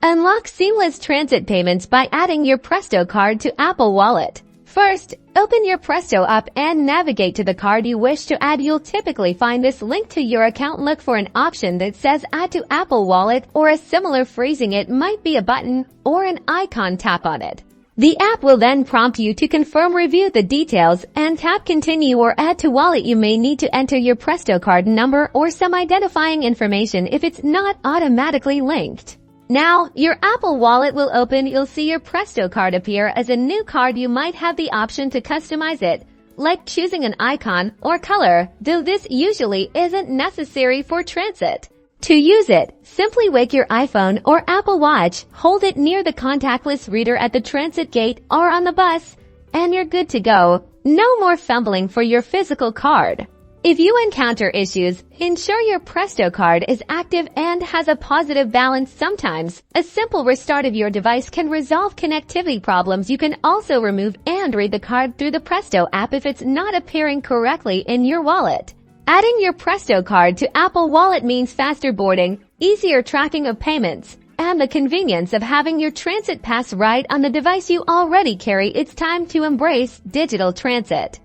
Unlock seamless transit payments by adding your Presto card to Apple Wallet. First, open your Presto app and navigate to the card you wish to add. You'll typically find this linked to your account. Look for an option that says Add to Apple Wallet or a similar phrasing. It might be a button or an icon. Tap on it. The app will then prompt you to confirm, review the details, and tap Continue or Add to Wallet. You may need to enter your Presto card number or some identifying information if it's not automatically linked. Now, your Apple Wallet will open. You'll see your Presto card appear as a new card. You might have the option to customize it, like choosing an icon or color, though this usually isn't necessary for transit. To use it, simply wake your iPhone or Apple Watch, hold it near the contactless reader at the transit gate or on the bus, and you're good to go. No more fumbling for your physical card. If you encounter issues, ensure your Presto card is active and has a positive balance. Sometimes, a simple restart of your device can resolve connectivity problems. You can also remove and read the card through the Presto app if it's not appearing correctly in your wallet. Adding your Presto card to Apple Wallet means faster boarding, easier tracking of payments, and the convenience of having your transit pass right on the device you already carry. It's time to embrace digital transit.